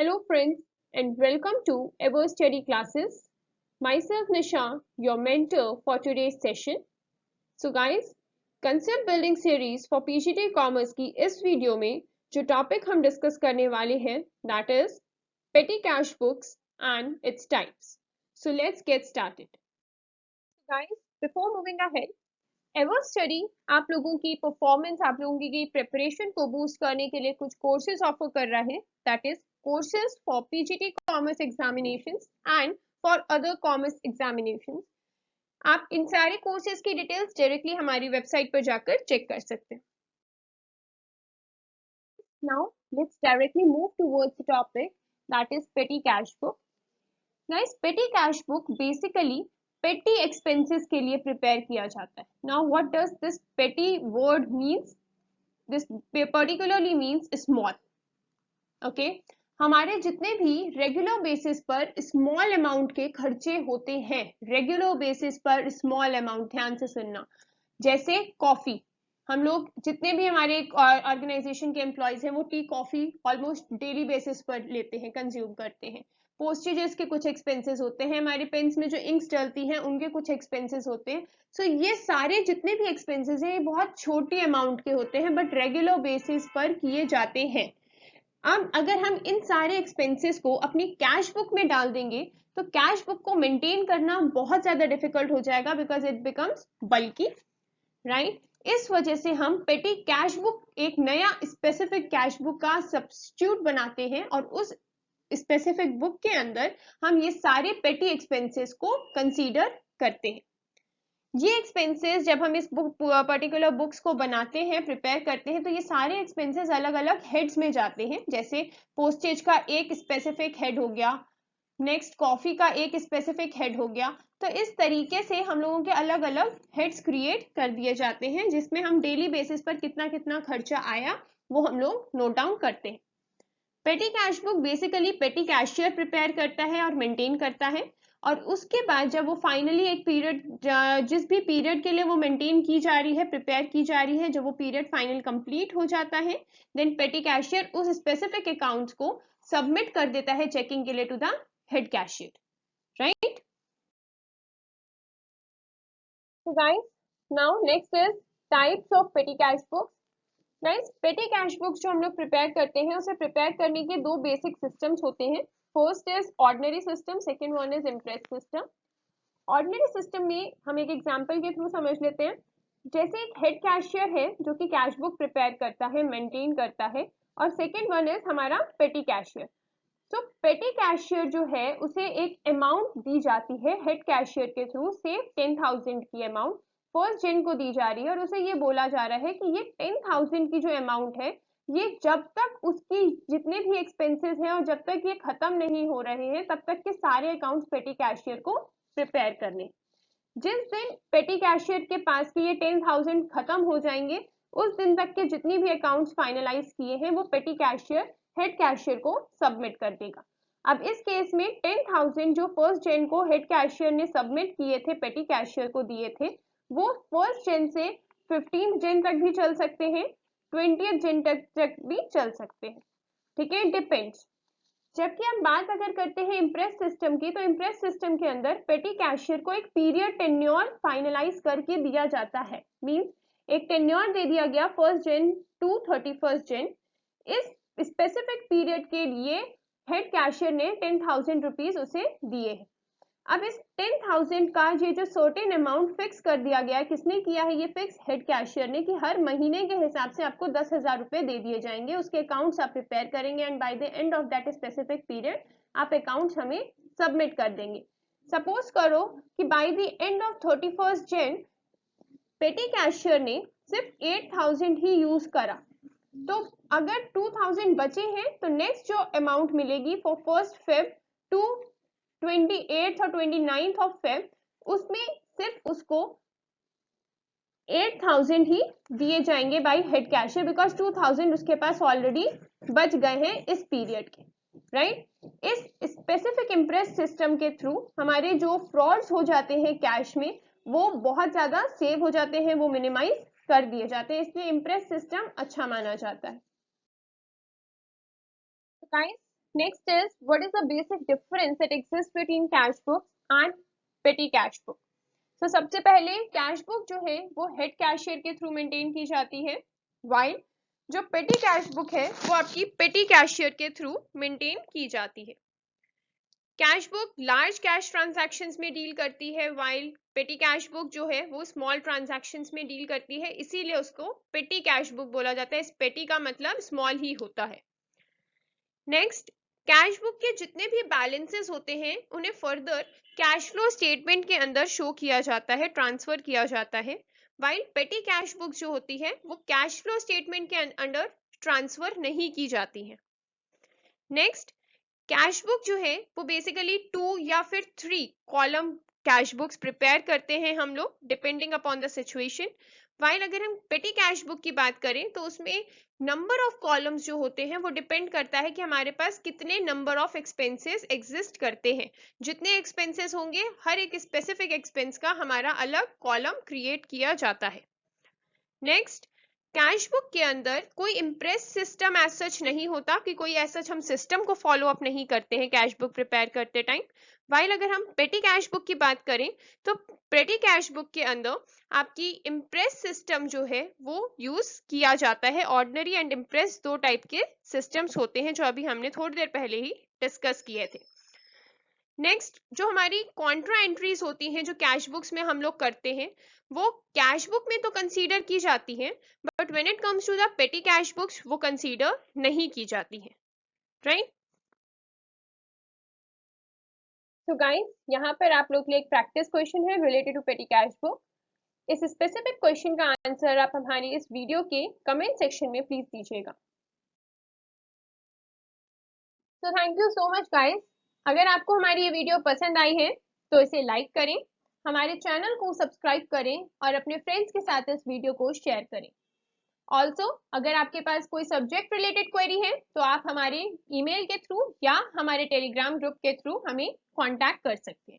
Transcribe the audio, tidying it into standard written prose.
Hello friends and welcome to Ever Study Classes. Myself Nisha, your mentor for today's session. So guys, Concept Building Series for PGT Commerce की इस video में जो topic हम discuss करने वाले हैं that is Petty Cash Books and its types. So let's get started. Guys, before moving ahead, ever study आप लोगों की परफॉर्मेंस, आप लोगों की प्रिपरेशन को बूस्ट करने के लिए कुछ कोर्सेज ऑफर कर रहा है, that is courses for PGT commerce examinations and for other commerce examinations. आप इन सारे कोर्सेज की डिटेल्स डायरेक्टली हमारी वेबसाइट पर जाकर चेक कर सकते हैं। Now let's directly move towards the topic that is पेटी कैश बुक। गाइस, पेटी कैश बुक बेसिकली पेटी एक्सपेंसेस के लिए प्रिपेयर किया जाता है। नाउ व्हाट डज दिस पेटी word means? This particularly means small. Okay, हमारे जितने भी रेगुलर बेसिस पर स्मॉल अमाउंट के खर्चे होते हैं, रेगुलर बेसिस पर स्मॉल अमाउंट, ध्यान से सुनना, जैसे कॉफी, हम लोग जितने भी हमारे ऑर्गेनाइजेशन के एम्प्लॉयज हैं वो tea coffee almost daily basis पर लेते हैं, कंज्यूम करते हैं। पोस्टेजेस के कुछ एक्सपेंसेस होते हैं, हमारे पेन्स में जो इंक्स डलती हैं उनके कुछ एक्सपेंसेस होते हैं। सो ये सारे जितने भी एक्सपेंसेस हैं ये बहुत छोटी अमाउंट के होते हैं बट रेगुलर बेसिस पर किए जाते हैं। अब अगर हम इन सारे एक्सपेंसेस को अपनी कैश बुक में डाल देंगे तो कैश बुक को मेंटेन करना बहुत ज्यादा डिफिकल्ट हो जाएगा because it becomes bulky, right. इस वजह से हम पेटी कैश बुक एक नया स्पेसिफिक कैश बुक का सब्स्टिट्यूट बनाते हैं और उस स्पेसिफिक बुक के अंदर हम ये सारे पेटी एक्सपेंसेस को कंसीडर करते हैं। ये एक्सपेंसेस जब हम इस बुक पर्टिकुलर बुक्स को बनाते हैं, प्रिपेयर करते हैं, तो ये सारे एक्सपेंसेस अलग अलग हेड्स में जाते हैं। जैसे पोस्टेज का एक स्पेसिफिक हेड हो गया, नेक्स्ट कॉफी का एक स्पेसिफिक हेड हो गया। तो इस तरीके से हम लोगों के अलग अलग हेड्स क्रिएट कर दिए जाते हैं जिसमें हम डेली बेसिस पर कितना कितना खर्चा आया वो हम लोग नोट डाउन करते हैं। पेटी कैश बुक बेसिकली पेटी कैशियर प्रिपेयर करता है और मेंटेन करता है, और उसके बाद जब वो फाइनली एक पीरियड, जिस भी पीरियड के लिए वो मेंटेन की जा रही है, प्रिपेयर की जा रही है, जब वो पीरियड फाइनल कंप्लीट हो जाता है, देन पेटी कैशियर उस स्पेसिफिक अकाउंट्स को सबमिट कर देता है चेकिंग के लिए to the head cashier, right. So guys, now next is types of petty cash books. Guys, पेटी कैश बुक्स जो हम लोग प्रिपेयर करते हैं उसे प्रिपेयर करने के दो बेसिक सिस्टम्स होते हैं। First is ordinary system, second one is impress system. Ordinary system में हम एक एग्जांपल के थ्रू समझ लेते हैं। जैसे एक हेड कैशियर है जो कि कैश बुक प्रिपेयर करता है, मेंटेन करता है, और सेकंड वन इज हमारा पेटी कैशियर। तो पेटी कैशियर जो है उसे एक अमाउंट दी जाती है हेड कैशियर के थ्रू, से 10,000 की अमाउंट फर्स्ट जेन को दी जा रही है, और उसे ये बोला जा रहा है कि ये 10,000 की जो अमाउंट है ये जब तक उसकी जितने भी एक्सपेंसेस हैं और जब तक ये खत्म नहीं हो रहे हैं तब तक के सारे अकाउंट्स पेटी कैशियर को प्रिपेयर करने। जिस दिन पेटी कैशियर के पास की ये 10,000 खत्म हो जाएंगे उस दिन तक के जितनी भी अकाउंट्स फाइनलाइज किए हैं वो पेटी कैशियर हेड कैशियर को सबमिट कर देगा। अब इस केस में 10,000 जो फर्स्ट जेन को हेड कैशियर ने सबमिट किए थे, पेटी कैशियर को दिए थे, वो फर्स्ट जेन से 15th जेन तक भी चल सकते हैं, 20th जेन तक भी चल सकते हैं, ठीक है, डिपेंड्स। जबकि हम बात अगर करते हैं इम्प्रेस सिस्टम की, तो इम्प्रेस सिस्टम के अंदर पेटी कैशियर को एक पीरियड टेन्योर फाइनलाइज करके दिया जाता है। मींस एक टेन्योर दे दिया गया फर्स्ट जेन टू 31st जेन, इस स्पेसिफिक पीरियड के लिए हेड कैशियर ने 10,000 रुपीज उसे दिए हैं। अब इस 10,000 का ये जो सर्टेन अमाउंट फिक्स कर दिया गया है, किसने किया है ये फिक्स? हेड कैशियर ने, कि हर महीने के हिसाब से आपको 10,000 रुपए दे दिए जाएंगे, उसके अकाउंट्स आप प्रिपेयर करेंगे and by the end of that specific period आप अकाउंट्स हमें सबमिट कर देंगे। सपोज करो कि by the end of 31st जेन पेटी कैशियर ने सिर्फ 8,000 ही यूज करा, तो अगर 2,000 बचे हैं तो नेक्स्ट जो अमाउंट मिलेगी for 1st Feb to 28th और 29th ऑफ फेब, उसमें सिर्फ उसको 8,000 ही दिए जाएंगे बाय हेड कैशियर, बिकॉज 2,000 उसके पास ऑलरेडी बच गए हैं इस पीरियड के, राइट। इस स्पेसिफिक इम्प्रेस सिस्टम के थ्रू हमारे जो फ्रॉड्स हो जाते हैं कैश में वो बहुत ज्यादा सेव हो जाते हैं, वो मिनिमाइज कर दिए जाते हैं, इसलिए इम्प्रेस सिस्टम अच्छा माना जाता है। Guys, next is what is the basic difference that exist between cash books and पेटी कैश बुक। तो सबसे पहले कैश बुक जो है वो हेड कैशियर के थ्रू मेंटेन की जाती है, वाइल जो पेटी कैश बुक है वो आपकी पेटी कैशियर के थ्रू मेंटेन की जाती है। Cash book large cash transactions में डील करती है, वाइल पेटी कैश बुक जो है वो स्मॉल ट्रांजैक्शंस में डील करती है, इसीलिए उसको पेटी कैश बुक बोला जाता है। इस पेटी का मतलब स्मॉल ही होता है। नेक्स्ट, कैश बुक के जितने भी बैलेंसेस होते हैं उन्हें फर्दर कैश फ्लो स्टेटमेंट के अंदर शो किया जाता है, ट्रांसफर किया जाता है, वाइल पेटी कैश बुक जो होती है वो कैश फ्लो स्टेटमेंट के अंडर ट्रांसफर नहीं की जाती है। नेक्स्ट, कैश बुक जो है वो बेसिकली 2 या फिर 3 कॉलम कैश बुक्स प्रिपेयर करते हैं हम लोग, depending upon the situation. While अगर हम पेटी कैश बुक की बात करें तो उसमें नंबर ऑफ कॉलम्स जो होते हैं वो डिपेंड करता है कि हमारे पास कितने नंबर ऑफ एक्सपेंसेस एग्जिस्ट करते हैं। जितने एक्सपेंसेस होंगे हर एक स्पेसिफिक एक्सपेंस का हमारा अलग कॉलम क्रिएट किया जाता है। नेक्स्ट, कैश बुक के अंदर कोई इम्प्रेस सिस्टम एज सच नहीं होता, कि कोई ऐसा हम सिस्टम को फॉलो अप नहीं करते हैं कैश बुक प्रिपेयर करते टाइम। वाइल अगर हम पेटी कैश बुक की बात करें तो पेटी कैश बुक के अंदर आपकी इम्प्रेस सिस्टम जो है वो यूज किया जाता है। ऑर्डिनरी एंड इम्प्रेस दो टाइप के सिस्टम्स होते हैं जो अभी हमने थोड़ी देर पहले ही डिस्कस किए थे। नेक्स्ट, जो हमारी कॉन्ट्रा एंट्रीज होती हैं जो कैश बुक्स में हम लोग करते हैं वो कैश बुक में तो कंसीडर की जाती हैं, but when it comes to the petty cash books वो कंसीडर नहीं की जाती हैं, राइट। तो गाइस यहाँ पर आप लोग के लिए एक प्रैक्टिस क्वेश्चन है related to petty cash book. इस स्पेसिफिक क्वेश्चन का आंसर आप हमारी इस वीडियो के कमेंट सेक्शन में प्लीज दीजिएगा। तो thank you so much guys. अगर आपको हमारी ये वीडियो पसंद आई है तो इसे लाइक करें, हमारे चैनल को सब्सक्राइब करें और अपने फ्रेंड्स के साथ इस वीडियो को शेयर करें। ऑल्सो अगर आपके पास कोई सब्जेक्ट रिलेटेड क्वेरी है तो आप हमारे ईमेल के थ्रू या हमारे टेलीग्राम ग्रुप के थ्रू हमें कांटेक्ट कर सकते हैं।